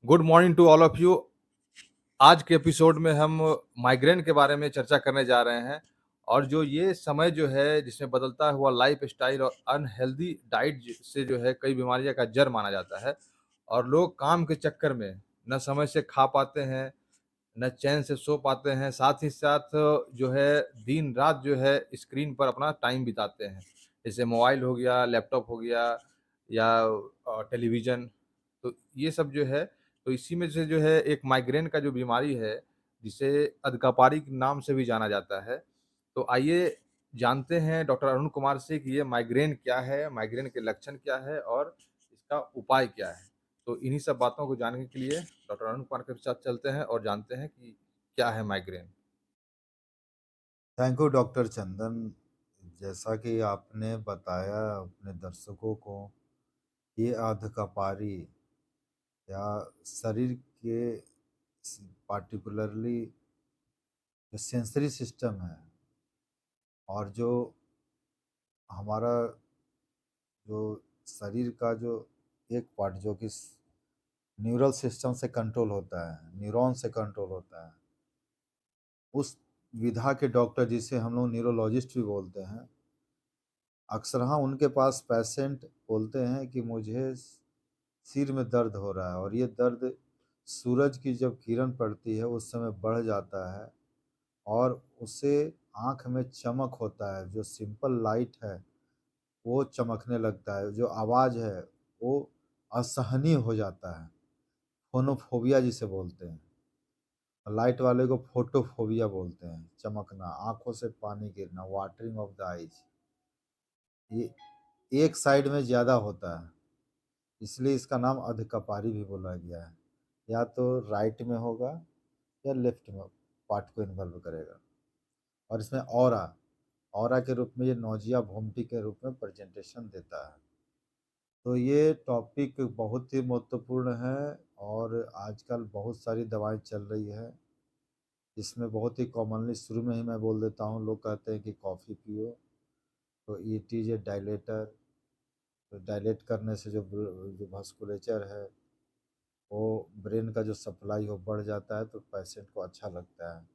Good morning to all of you. आज के episode में हम माइग्रेन के बारे में चर्चा करने जा रहे हैं और जो ये समय जो है जिसमें बदलता हुआ लाइफस्टाइल और अनहेल्दी डाइट से जो है कई बीमारियों का जड़ माना जाता है और लोग काम के चक्कर में न समय से खा पाते हैं, न चैन से सो पाते हैं, साथ ही साथ जो है दिन रात जो है स्क्रीन पर अपना टाइम बिताते हैं। जैसे मोबाइल हो गया, लैपटॉप हो गया या टेलीविज़न। तो ये सब जो है, तो इसी में से जो है एक माइग्रेन का जो बीमारी है, जिसे अधकपारी के नाम से भी जाना जाता है। तो आइए जानते हैं डॉक्टर अरुण कुमार से कि ये माइग्रेन क्या है, माइग्रेन के लक्षण क्या है और इसका उपाय क्या है? तो इन्हीं सब बातों को जानने के लिए डॉक्टर अरुण कुमार के साथ चलते हैं और जानते हैं कि क्या है माइग्रेन। थैंक यू डॉक्टर चंदन। जैसा कि आपने बताया अपने दर्शकों को, ये आधकपारी या शरीर के पार्टिकुलरली जो सेंसरी सिस्टम है और जो हमारा जो शरीर का जो एक पार्ट जो कि न्यूरल सिस्टम से कंट्रोल होता है, न्यूरॉन से कंट्रोल होता है, उस विधा के डॉक्टर जिसे हम लोग न्यूरोलॉजिस्ट भी बोलते हैं, अक्सर हाँ उनके पास पेशेंट बोलते हैं कि मुझे सिर में दर्द हो रहा है और ये दर्द सूरज की जब किरण पड़ती है उस समय बढ़ जाता है और उससे आँख में चमक होता है, जो सिंपल लाइट है वो चमकने लगता है, जो आवाज़ है वो असहनीय हो जाता है। फोनोफोबिया जिसे बोलते हैं, लाइट वाले को फोटोफोबिया बोलते हैं, चमकना, आँखों से पानी गिरना, वाटरिंग ऑफ द आइज। ये एक साइड में ज़्यादा होता है, इसलिए इसका नाम अधकपारी भी बोला गया है। या तो राइट में होगा या लेफ्ट में पार्ट को इन्वॉल्व करेगा। और इसमें ऑरा ऑरा के रूप में ये नौजिया भोमटी के रूप में प्रेजेंटेशन देता है। तो ये टॉपिक बहुत ही महत्वपूर्ण है और आजकल बहुत सारी दवाएं चल रही है। इसमें बहुत ही कॉमनली शुरू में ही मैं बोल देता हूँ, लोग कहते हैं कि कॉफ़ी पियो, तो इट इज़ ए डायलेटर। तो डायलेट करने से जो वास्कुलेचर है वो ब्रेन का जो सप्लाई हो बढ़ जाता है, तो पेशेंट को अच्छा लगता है।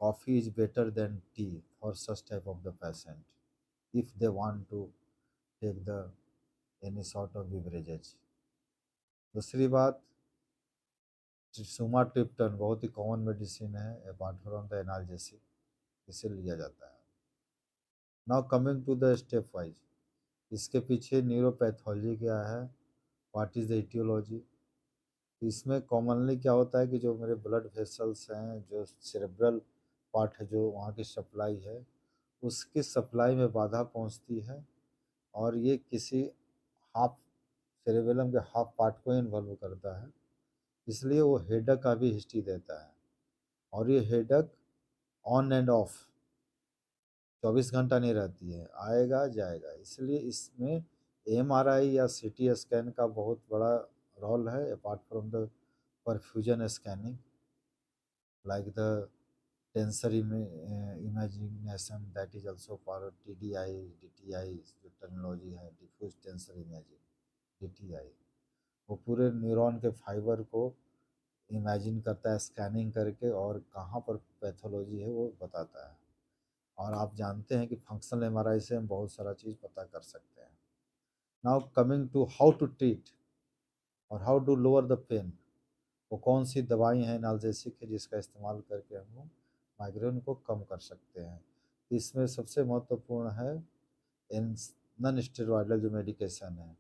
Coffee is better than tea for such type of the patient if they want to take the any sort of beverages. दूसरी बात, सुमाट्रिप्टन बहुत ही कॉमन मेडिसिन है अपार्ट फ्रॉम द एनाल्जेसिक, इसे लिया जाता है। Now coming to the step wise, इसके पीछे न्यूरोपैथोलॉजी क्या है, व्हाट इज़ द इटियोलॉजी। इसमें कॉमनली क्या होता है कि जो मेरे ब्लड वेसल्स हैं, जो सेरेब्रल पार्ट है, जो वहाँ की सप्लाई है, उसकी सप्लाई में बाधा पहुँचती है और ये किसी हाफ सेरेबेलम के हाफ पार्ट को इन्वॉल्व करता है, इसलिए वो हेडक का भी हिस्ट्री देता है। और ये हेडक ऑन एंड ऑफ 24 घंटा नहीं रहती है, आएगा जाएगा, इसलिए इसमें एमआरआई या सीटी स्कैन का बहुत बड़ा रोल है apart from the perfusion scanning, like the tensor imagination, that is also for TDI, DTI जो टर्मिनोलॉजी है, डिफ्यूज टेंसर इमेजिंग, DTI। वो पूरे न्यूरॉन के फाइबर को इमेजिन करता है स्कैनिंग करके और कहाँ पर पैथोलॉजी है वो बताता है। और आप जानते हैं कि फंक्शनल एमआरआई से हम बहुत सारा चीज़ पता कर सकते हैं। Now coming to how to treat और how to lower the pain, वो कौन सी दवाई हैं एनाल्जेसिक है जिसका इस्तेमाल करके हम लोग माइग्रेन को कम कर सकते हैं। इसमें सबसे महत्वपूर्ण है नॉन स्टेरॉयडल जो मेडिकेशन है।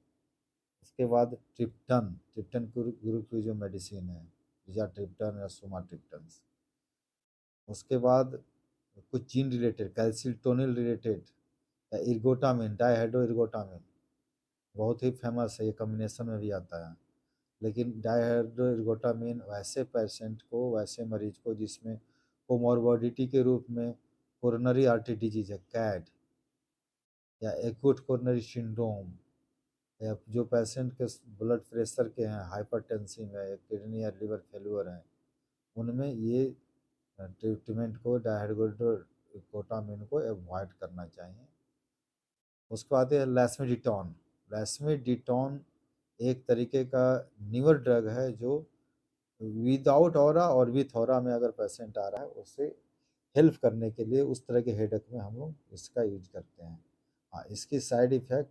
इसके बाद ट्रिप्टन, ट्रिप्टन ग्रुप की जो मेडिसिन है, रिजाट्रिप्टन या सुमाट्रिप्टन। उसके बाद कुछ जीन रिलेटेड, कैल्सिटोनिल रिलेटेड या इर्गोटामिन, डाइहाइड्रो इर्गोटामिन बहुत ही फेमस है, ये कॉम्बिनेशन में भी आता है। लेकिन डायहाइड्रोइर्गोटामिन वैसे पेशेंट को, वैसे मरीज को जिसमें कोमॉर्बिडिटी के रूप में कोरोनरी आर्टरी डिजीज है, कैड, या एक्यूट कोरोनरी सिंड्रोम, या जो पेशेंट के ब्लड प्रेशर के हैं, हाइपरटेंसिव है, किडनी या लिवर फेल्यूर है, उनमें ये ट्रीटमेंट को डायहाइड्रोइर्गोटामिन को अवॉइड करना चाहिए। उसके बाद है लैस्मीडिटॉन। लैस्मीडिटॉन एक तरीके का न्यूअर ड्रग है जो विदाउट ऑरा और विथ ऑरा में अगर पेशेंट आ रहा है उससे हेल्प करने के लिए उस तरह के हेडेक में हम लोग इसका यूज करते हैं। हाँ, इसकी साइड इफ़ेक्ट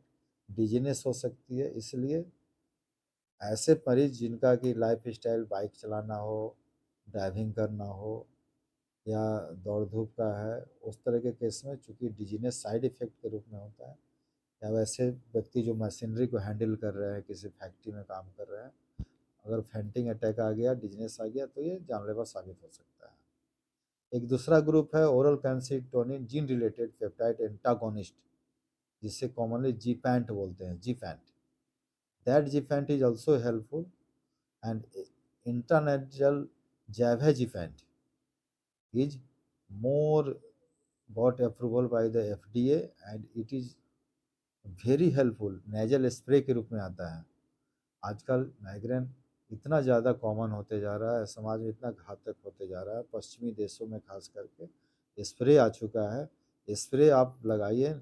डिजीनेस हो सकती है, इसलिए ऐसे मरीज़ जिनका कि लाइफ़स्टाइल बाइक चलाना हो, ड्राइविंग करना हो या दौड़-धूप का है, उस तरह के केस में चूँकि डिजीनेस साइड इफ़ेक्ट के रूप में होता है, या वैसे व्यक्ति जो मशीनरी को हैंडल कर रहे हैं, किसी फैक्ट्री में काम कर रहे हैं, अगर फेंटिंग अटैक आ गया, डिजीनेस आ गया तो ये जानलेवा साबित हो सकता है। एक दूसरा ग्रुप है oral calcitonin gene related peptide antagonist, जिसे कॉमनली जीपैंट बोलते हैं, gepant. That gepant is also helpful and intranasal zavegepant is more got approval by the FDA and it is very helpful, nasal spray के रूप में आता है। आजकल migraine इतना ज़्यादा कॉमन होते जा रहा है, समाज में इतना घातक होते जा रहा है, पश्चिमी देशों में खास करके स्प्रे आ चुका है। स्प्रे आप लगाइए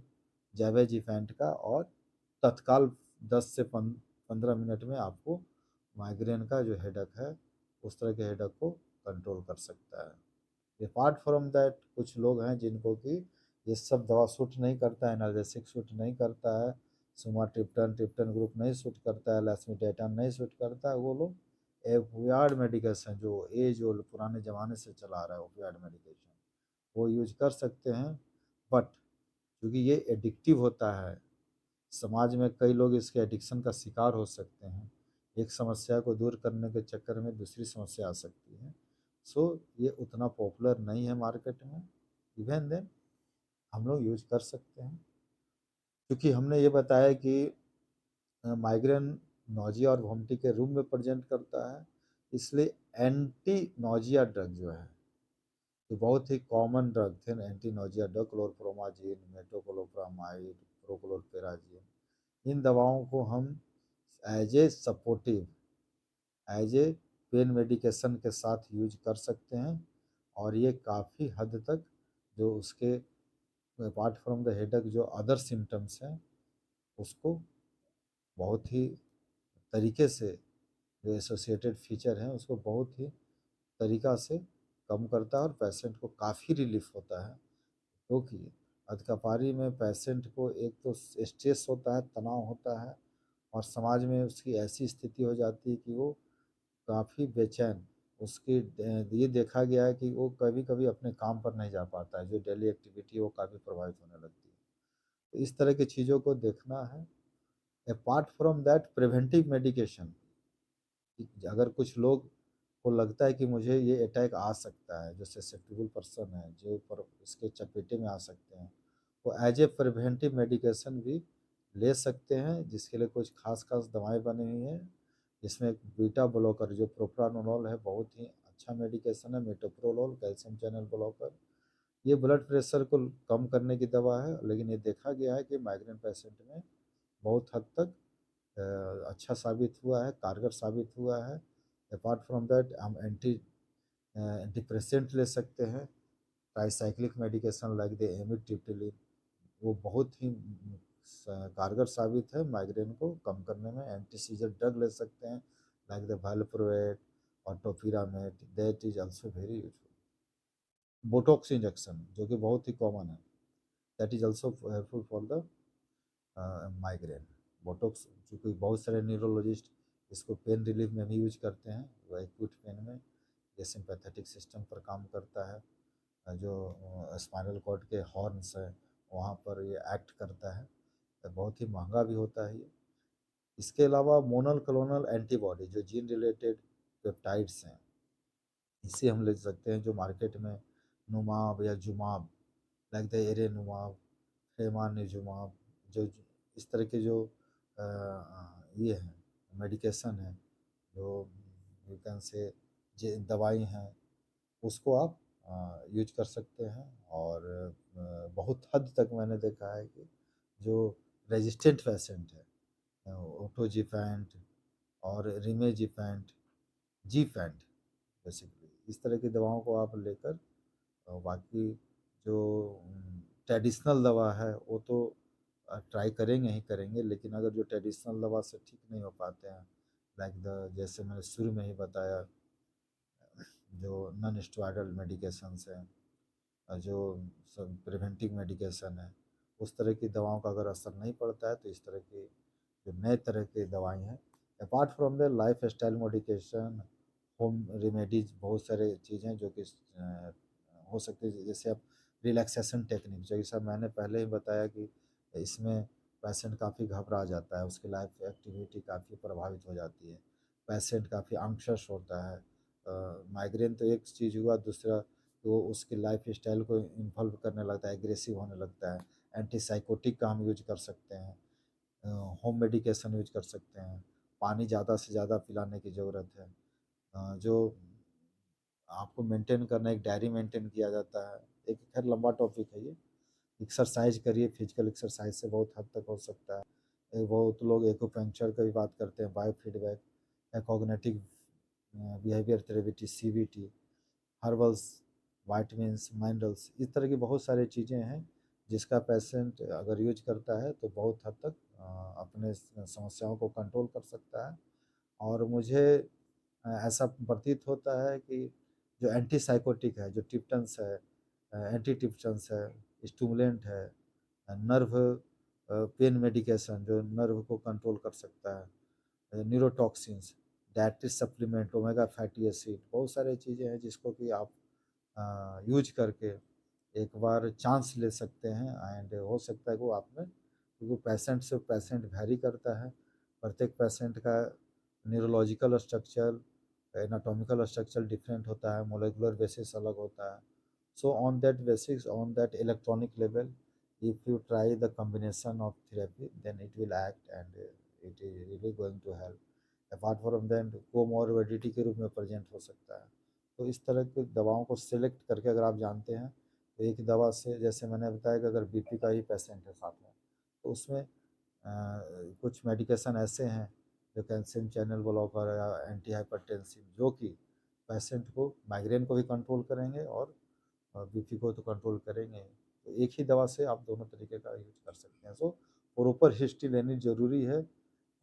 जावेजीफेंट का और तत्काल 10 से 15 मिनट में आपको माइग्रेन का जो हेडेक है, उस तरह के हेडेक को कंट्रोल कर सकता है। अपार्ट फ्रॉम दैट कुछ लोग हैं जिनको कि ये सब दवा सूट नहीं करता है, एनाल्जेसिक सूट नहीं करता है, सुमाट्रिप्टन ट्रिप्टन ग्रुप नहीं सूट करता है, लैसमिडेटन नहीं सूट करता है, वो लोग ओपियाइड मेडिकेशन जो एज ओल्ड पुराने ज़माने से चला आ रहा है ओपियाइड मेडिकेशन वो यूज कर सकते हैं। बट क्योंकि ये एडिक्टिव होता है, समाज में कई लोग इसके एडिक्शन का शिकार हो सकते हैं, एक समस्या को दूर करने के चक्कर में दूसरी समस्या आ सकती है। सो ये उतना पॉपुलर नहीं है मार्केट में, इवन देन हम लोग यूज कर सकते हैं। क्योंकि हमने ये बताया कि माइग्रेन नोजिया और वोमिटिंग के रूम में प्रेजेंट करता है, इसलिए एंटी नोजिया ड्रग जो है तो बहुत ही कॉमन ड्रग थे anti nausea drug, chlorpromazine, metoclopramide, prochlorperazine. इन दवाओं को हम as a supportive, as a pain medication के साथ यूज कर सकते हैं और ये काफ़ी हद तक जो उसके अपार्ट फ्रॉम द हेडेक जो अदर सिम्टम्स हैं उसको बहुत ही तरीके से, जो एसोसिएटेड फीचर हैं उसको बहुत ही तरीका से कम करता है और पेशेंट को काफ़ी रिलीफ होता है। क्योंकि अधकपारी में पेशेंट को एक तो स्ट्रेस होता है, तनाव होता है और समाज में उसकी ऐसी स्थिति हो जाती है कि वो काफ़ी बेचैन, उसकी ये देखा गया है कि वो कभी-कभी अपने काम पर नहीं जा पाता है, जो डेली एक्टिविटी है वो काफ़ी प्रभावित होने लगती है। तो इस तरह की चीज़ों को देखना है। Apart from that preventive medication, अगर कुछ लोग को लगता है कि मुझे ये अटैक आ सकता है, जो ससेप्टेबल पर्सन है, जो पर इसके चपेटे में आ सकते हैं, वो एज ए प्रिवेंटिव मेडिकेशन भी ले सकते हैं, जिसके लिए कुछ खास दवाएं बनी हुई हैं। जिसमें एक बीटा ब्लॉकर जो प्रोप्रानोलोल है, बहुत ही अच्छा मेडिकेशन है, मेटोप्रोलोल कैल्शियम चैनल ब्लॉकर, ये ब्लड प्रेशर को कम करने की दवा है, लेकिन ये देखा गया है कि माइग्रेन पेशेंट में बहुत हद तक अच्छा साबित हुआ है, कारगर साबित हुआ है। अपार्ट फ्रॉम दैट हम एंटी डिप्रेसेंट ले सकते हैं, ट्राइसाइक्लिक मेडिकेशन लाइक द एमिट्रिप्टिलिन, वो बहुत ही कारगर साबित है माइग्रेन को कम करने में। एंटी सीजर ड्रग ले सकते हैं लाइक द वालोप्रोएट और topiramate, that is also very useful. Botox injection जो कि बहुत ही कॉमन है, that is also helpful for the migraine. Botox चूँकि बहुत सारे न्यूरोलॉजिस्ट इसको पेन रिलीफ में भी यूज करते हैं, वो एक्यूट पेन में ये सिंपैथेटिक सिस्टम पर काम करता है, जो स्पाइनल कॉर्ड के हॉर्न्स हैं वहाँ पर ये एक्ट करता है, तो बहुत ही महंगा भी होता है ये। इसके अलावा मोनोक्लोनल एंटीबॉडी जो जीन रिलेटेड पेप्टाइड्स हैं, इसे हम ले सकते हैं, जो मार्केट में नुमाब या जुमाब लाइक द एरेनुमाब, फेमानिजुमाब, जो इस तरह के जो ये हैं मेडिकेशन है, जो यू कैन से दवाई हैं, उसको आप यूज कर सकते हैं। और बहुत हद तक मैंने देखा है कि जो रेजिस्टेंट पेशेंट है, ओटोजिफेंट और रिमेजिफेंट, जीफेंट, बेसिकली इस तरह की दवाओं को आप लेकर बाकी जो ट्रेडिशनल दवा है वो तो ट्राई करेंगे ही करेंगे, लेकिन अगर जो ट्रेडिशनल दवा से ठीक नहीं हो पाते हैं, लाइक द जैसे मैंने शुरू में ही बताया, जो नॉन स्टेरॉयडल मेडिकेशंस हैं, जो सब प्रिवेंटिव मेडिकेशन है, उस तरह की दवाओं का अगर असर नहीं पड़ता है तो इस तरह की जो नए तरह की दवाई हैं, apart from the life style modification, home remedies, बहुत सारे चीज़ें जो कि हो सकती है, जैसे अब रिलैक्सेशन टेक्निक, जैसा मैंने पहले ही बताया कि इसमें पेशेंट काफ़ी घबरा जाता है, उसकी लाइफ एक्टिविटी काफ़ी प्रभावित हो जाती है, पेशेंट काफ़ी anxious होता है। माइग्रेन तो एक चीज़ हुआ, दूसरा वो उसकी लाइफ स्टाइल को इन्वॉल्व करने लगता है, एग्रेसिव होने लगता है। एंटीसाइकोटिक का हम यूज कर सकते हैं, होम मेडिकेशन यूज कर सकते हैं, पानी ज़्यादा से ज़्यादा पिलाने की ज़रूरत है। जो आपको मेंटेन करना, एक डायरी मेंटेन किया जाता है, एक खैर लंबा टॉपिक है ये। एक्सरसाइज करिए, फिजिकल एक्सरसाइज से बहुत हद तक हो सकता है। बहुत लोग एक्यूपंक्चर की भी बात करते हैं, बायो फीडबैक या cognitive behaviour therapy, CBT, herbals, vitamins, minerals, इस तरह की बहुत सारी चीज़ें हैं जिसका पेशेंट अगर यूज करता है तो बहुत हद तक अपने समस्याओं को कंट्रोल कर सकता है। और मुझे ऐसा प्रतीत होता है कि जो एंटीसाइकोटिक है, जो टिप्टन्स है, एंटी टिप्टन्स है, स्टिमुलेंट है, नर्व पेन मेडिकेशन जो नर्व को कंट्रोल कर सकता है, neurotoxins, dietary supplement, omega fatty acid, बहुत सारी चीज़ें हैं जिसको कि आप यूज करके एक बार चांस ले सकते हैं, एंड हो सकता है कि वो आप में, क्योंकि पेशेंट से पेशेंट वैरी करता है, प्रत्येक पेशेंट का neurological structure, anatomical structure different होता है, मोलिकुलर बेसिस अलग होता है। So on that basis, on that electronic level, if you try the combination of therapy, then it will act, and it is really going to help. Apart from than comorbidity के रूप में present हो सकता है। तो इस तरह की दवाओं को सिलेक्ट करके अगर आप जानते हैं तो एक दवा से, जैसे मैंने बताया कि अगर बीपी का ही पेशेंट है साथ में, तो उसमें कुछ मेडिकेशन ऐसे हैं जो कैल्शियम चैनल ब्लॉकर या एंटी हाइपरटेंसिव, जो कि पेशेंट को माइग्रेन को भी कंट्रोल करेंगे और बीपी को तो कंट्रोल करेंगे। तो एक ही दवा से आप दोनों तरीके का यूज कर सकते हैं। सो प्रॉपर हिस्ट्री लेनी ज़रूरी है,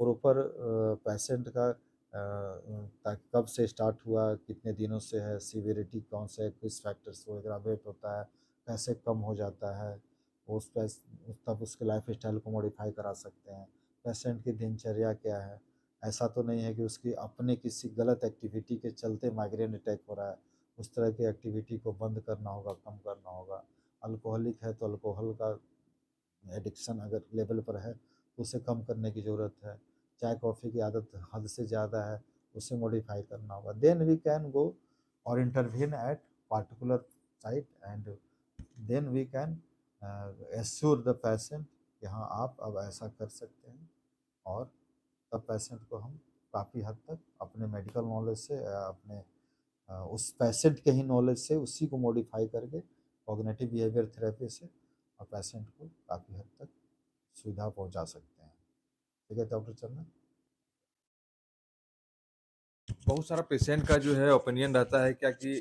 प्रॉपर पेशेंट का ताकि कब से स्टार्ट हुआ, कितने दिनों से है, सीवियरिटी कौन से, किस फैक्टर्स को एग्रावेट होता है, कैसे कम हो जाता है, उस पर तब उसके लाइफ स्टाइल को मॉडिफाई करा सकते हैं। पेशेंट की दिनचर्या क्या है, ऐसा तो नहीं है कि उसकी अपने किसी गलत एक्टिविटी के चलते माइग्रेन अटैक हो रहा है, उस तरह की एक्टिविटी को बंद करना होगा, कम करना होगा। अल्कोहलिक है तो अल्कोहल का एडिक्शन अगर लेवल पर है तो उसे कम करने की ज़रूरत है। चाय कॉफ़ी की आदत हद से ज़्यादा है, उसे मॉडिफाई करना होगा। देन वी कैन गो और intervene at particular site, and then we can assure the patient कि हाँ आप अब ऐसा कर सकते हैं, और तब पेशेंट को हम काफ़ी हद तक अपने मेडिकल नॉलेज से या अपने उस पेशेंट के ही नॉलेज से उसी को मॉडिफाई करके कॉग्निटिव बिहेवियर थेरेपी से और पेशेंट को काफ़ी हद तक सुविधा पहुंचा सकते हैं। ठीक है डॉक्टर चंदन? बहुत सारा पेशेंट का जो है ओपिनियन रहता है क्या कि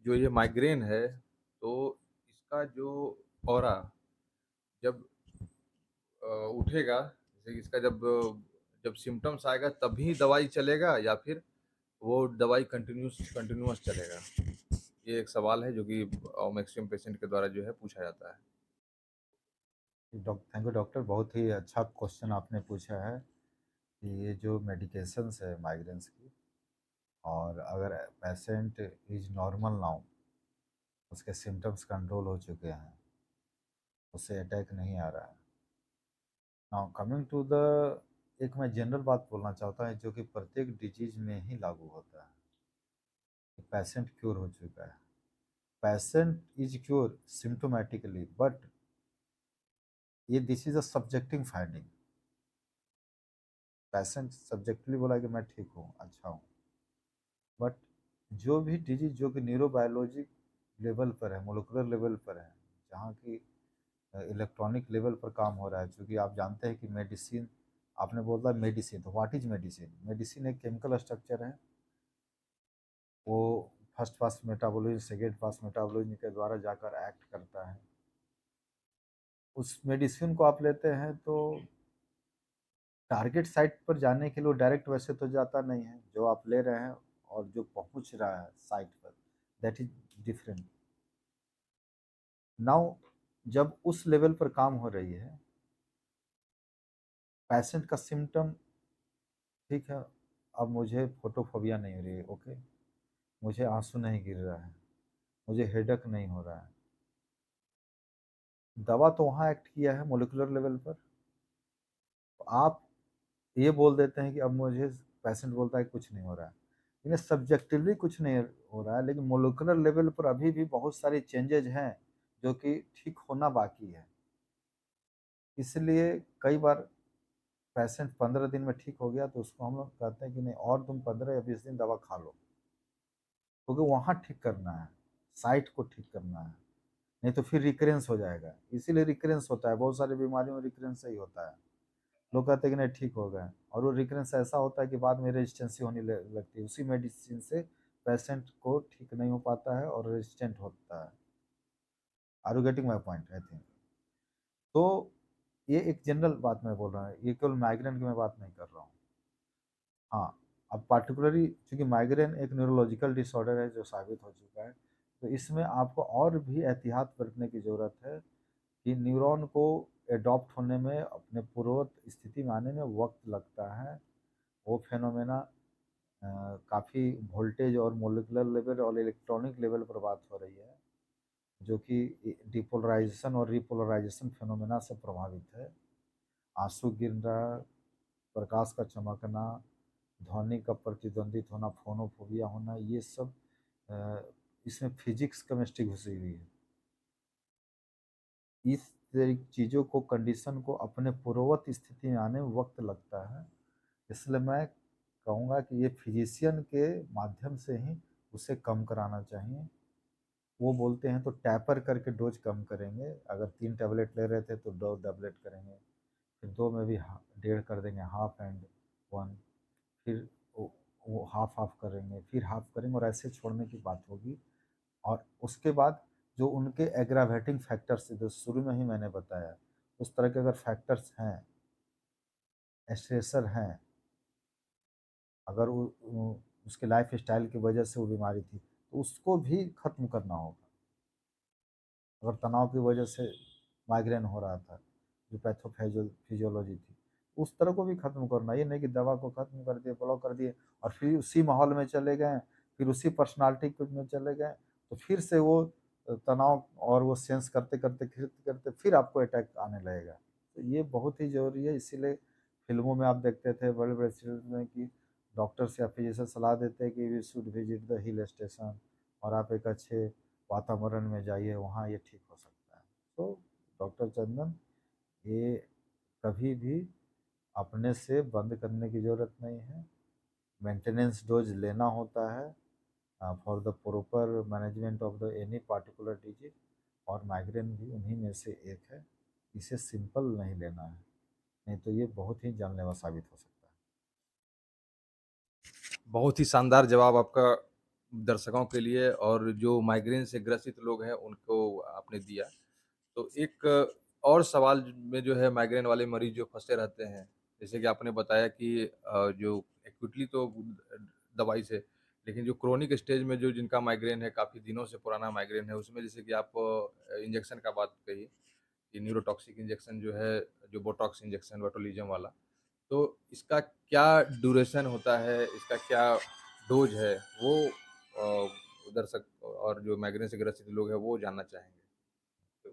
जो ये माइग्रेन है, तो इसका जो ऑरा जब उठेगा, जैसे कि इसका जब सिम्पटम्स आएगा तभी दवाई चलेगा या फिर वो दवाई कंटिन्यूअस चलेगा? ये एक सवाल है जो कि मैक्सिमम पेशेंट के द्वारा जो है पूछा जाता है। थैंक यू डॉक्टर, बहुत ही अच्छा क्वेश्चन आपने पूछा है कि ये जो मेडिकेशंस है माइग्रेन्स की, और अगर पेशेंट इज नॉर्मल नाउ, उसके सिम्टम्स कंट्रोल हो चुके हैं, उससे अटैक नहीं आ रहा है। नाउ कमिंग टू द, एक मैं जनरल बात बोलना चाहता हूँ जो कि प्रत्येक डिजीज में ही लागू होता है, कि पेशेंट क्योर हो चुका है, patient is cure symptomatically, but ये this is a subjective finding. Patient subjectively बोला कि मैं ठीक हूँ, अच्छा हूँ, बट जो भी डिजीज जो कि न्यूरोबायोलॉजी लेवल पर है, मोलिकुलर लेवल पर है, जहाँ की इलेक्ट्रॉनिक लेवल पर काम हो रहा है, क्योंकि आप जानते हैं कि मेडिसिन, आपने बोला मेडिसिन, तो व्हाट इज मेडिसिन? मेडिसिन एक केमिकल स्ट्रक्चर है, वो first pass metabolism, second pass metabolism के द्वारा जाकर एक्ट करता है। उस मेडिसिन को आप लेते हैं तो टारगेट साइट पर जाने के लिए वो डायरेक्ट वैसे तो जाता नहीं है, जो आप ले रहे हैं और जो पहुँच रहा है साइट पर, दैट इज़ डिफरेंट। नाउ जब उस लेवल पर काम हो रही है, पेशेंट का सिम्पटम ठीक है, अब मुझे फोटोफोबिया नहीं हो रही है, ओके, मुझे आँसू नहीं गिर रहा है, मुझे हेडेक नहीं हो रहा है। दवा तो वहाँ एक्ट किया है मॉलिक्यूलर लेवल पर, तो आप ये बोल देते हैं कि अब मुझे, पेशेंट बोलता है कि कुछ नहीं हो रहा है। लेकिन सब्जेक्टिवली कुछ नहीं हो रहा है, लेकिन मॉलिक्यूलर लेवल पर अभी भी बहुत सारी चेंजेज़ हैं, जो कि ठीक होना बाकी है। इसलिए कई बार पेशेंट 15 दिन में ठीक हो गया तो उसको हम लोग कहते हैं कि नहीं, और तुम 15 या 20 दिन दवा खा लो, क्योंकि वहाँ ठीक करना है, साइट को ठीक करना है, नहीं तो फिर रिकरेंस हो जाएगा। इसीलिए रिकरेंस होता है, बहुत सारी बीमारियों में रिकरेंस ही होता है। लोग कहते हैं कि नहीं ठीक हो गए, और वो रिकरेंस ऐसा होता है कि बाद में रेजिस्टेंसी होने लगती है, उसी मेडिसिन से पेशेंट को ठीक नहीं हो पाता है और रेजिस्टेंट होता है। Are you getting my point? I think तो ये एक जनरल बात मैं बोल रहा हूँ, ये केवल माइग्रेन की मैं बात नहीं कर रहा हूँ। हाँ, अब पार्टिकुलरली चूँकि माइग्रेन एक न्यूरोलॉजिकल डिसऑर्डर है जो साबित हो चुका है, तो इसमें आपको और भी एहतियात बरतने की ज़रूरत है कि न्यूरॉन को एडॉप्ट होने में, अपने पूर्ववत स्थिति में आने में वक्त लगता है। वो फेनोमेना काफ़ी वोल्टेज और मोलिकुलर लेवल और इलेक्ट्रॉनिक लेवल पर बात हो रही है, जो कि डिपोलराइजेशन और रिपोलराइजेशन फेनोमेना से प्रभावित है। आंसू गिरना, प्रकाश का चमकना, ध्वनि का प्रतिद्वंदित होना, फोनोफोबिया होना, ये सब अ, इसमें फिजिक्स केमिस्ट्री घुसी हुई है। इस चीज़ों को, कंडीशन को अपने पूर्ववत स्थिति में आने में वक्त लगता है। इसलिए मैं कहूँगा कि ये फिजिशियन के माध्यम से ही उसे कम कराना चाहिए। वो बोलते हैं तो टैपर करके डोज कम करेंगे, अगर 3 टैबलेट ले रहे थे तो 2 टैबलेट करेंगे, फिर 2 में भी डेढ़ कर देंगे, हाफ एंड 1, फिर वो हाफ हाफ करेंगे, फिर हाफ करेंगे, और ऐसे छोड़ने की बात होगी। और उसके बाद जो उनके एग्रावेटिंग फैक्टर्स, जो शुरू में ही मैंने बताया, उस तरह के अगर फैक्टर्स हैं, स्ट्रेसर हैं, अगर उसके लाइफ स्टाइल की वजह से वो बीमारी थी, तो उसको भी ख़त्म करना होगा। अगर तनाव की वजह से माइग्रेन हो रहा था, जो फिजियोलॉजी थी, उस तरह को भी ख़त्म करना। ये नहीं कि दवा को ख़त्म कर दिए, ब्लॉक कर दिए, और फिर उसी माहौल में चले गए, फिर उसी पर्सनालिटी में चले गए, तो फिर से वो तनाव और वो सेंस करते करते करते करते फिर आपको अटैक आने लगेगा। तो ये बहुत ही ज़रूरी है। इसीलिए फिल्मों में आप देखते थे, बड़े बड़े सीरियल में, कि डॉक्टर्स या फिजिशियन सलाह देते हैं कि we should visit the hill station, और आप एक अच्छे वातावरण में जाइए, वहाँ ये ठीक हो सकता है। तो डॉक्टर चंदन, ये कभी भी अपने से बंद करने की ज़रूरत नहीं है। मेंटेनेंस डोज लेना होता है for the proper management of the any particular disease, और माइग्रेन भी उन्हीं में से एक है। इसे सिंपल नहीं लेना है, नहीं तो ये बहुत ही जानलेवा साबित हो सकता है। बहुत ही शानदार जवाब आपका दर्शकों के लिए और जो माइग्रेन से ग्रसित लोग हैं उनको आपने दिया। तो एक और सवाल में जो है माइग्रेन वाले मरीज़ जो फँसे रहते हैं, जैसे कि आपने बताया कि जो एक्यूटली तो दवाई से, लेकिन जो क्रोनिक स्टेज में जो जिनका माइग्रेन है, काफ़ी दिनों से पुराना माइग्रेन है, उसमें जैसे कि आप इंजेक्शन का बात कही कि न्यूरोटॉक्सिक इंजेक्शन जो है, जो बोटॉक्स इंजेक्शन बोटुलिज़्म वाला, तो इसका क्या ड्यूरेशन होता है, इसका क्या डोज़ है, वो दर्शक और जो माइग्रेन से ग्रसित लोग हैं, वो जानना चाहेंगे। तो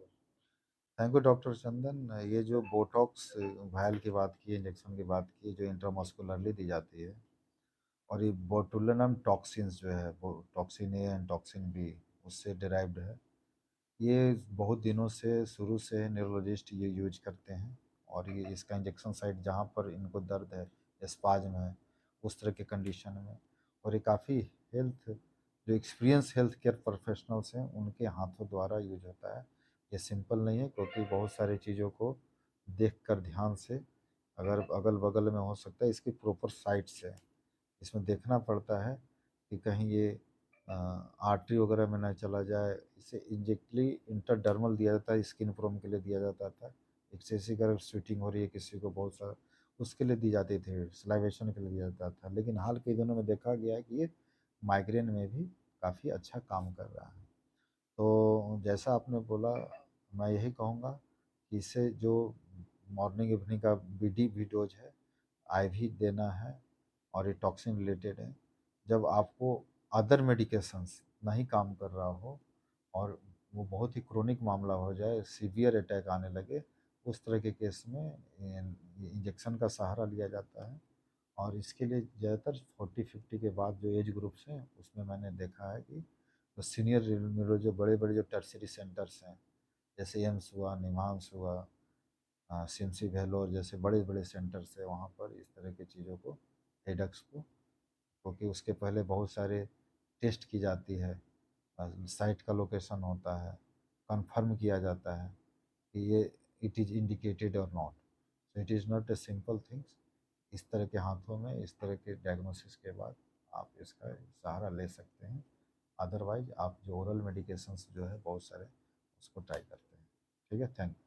थैंक यू डॉक्टर चंदन। ये जो बोटॉक्स वायल की बात की, इंजेक्शन की बात की, जो इंट्रामस्कुलरली दी जाती है, और ये बोटुलिनम टॉक्सिन्स जो है, वो toxin A and toxin B, उससे डिराइव्ड है। ये बहुत दिनों से, शुरू से न्यूरोलॉजिस्ट ये यूज करते हैं, और ये इसका इंजेक्शन साइट जहाँ पर इनको दर्द है, स्पाज़्म है, उस तरह के कंडीशन में, और ये काफ़ी हेल्थ, जो एक्सपीरियंस हेल्थ केयर प्रोफेशनल्स हैं, उनके हाथों द्वारा यूज होता है। ये सिंपल नहीं है, क्योंकि बहुत सारी चीज़ों को देख कर ध्यान से, अगर अगल बगल में हो सकता है, इसकी प्रॉपर साइट्स है, इसमें देखना पड़ता है कि कहीं ये आर्टरी वगैरह में ना चला जाए, इसे इंजेक्टली इंटरडर्मल दिया जाता है, स्किन प्रॉब्लम के लिए दिया जाता था। एक्सेसिव अगर स्वेटिंग हो रही है किसी को बहुत सारा, उसके लिए दी जाती थी, सलाइवेशन के लिए दिया जाता था। लेकिन हाल के दिनों में देखा गया है कि ये माइग्रेन में भी काफ़ी अच्छा काम कर रहा है। तो जैसा आपने बोला, मैं यही कहूँगा कि इसे जो मॉर्निंग इवनिंग का बीडी भी डोज है, आईवी देना है, और ये टॉक्सिन रिलेटेड है। जब आपको अदर मेडिकेशंस नहीं काम कर रहा हो और वो बहुत ही क्रोनिक मामला हो जाए, सीवियर अटैक आने लगे, उस तरह के केस में इंजेक्शन का सहारा लिया जाता है। और इसके लिए ज़्यादातर 40-50 के बाद जो एज ग्रुप्स हैं, उसमें मैंने देखा है कि तो सीनियर न्यूरो जो बड़े बड़े जो टर्शरी सेंटर्स हैं, जैसे एम्स हुआ, निम्हांस हुआ, सिम्सी वेल्लोर जैसे बड़े बड़े सेंटर्स है, वहाँ पर इस तरह की चीज़ों को, हेडक्स को, क्योंकि उसके पहले बहुत सारे टेस्ट की जाती है, साइट का लोकेशन होता है, कंफर्म किया जाता है कि ये इट इज़ इंडिकेटेड और not. So it is not a simple things. इस तरह के हाथों में इस तरह के डायग्नोसिस के बाद आप इसका सहारा ले सकते हैं। अदरवाइज आप जो ओरल मेडिकेशंस जो है बहुत सारे, उसको ट्राई करते हैं। ठीक है, थैंक यू।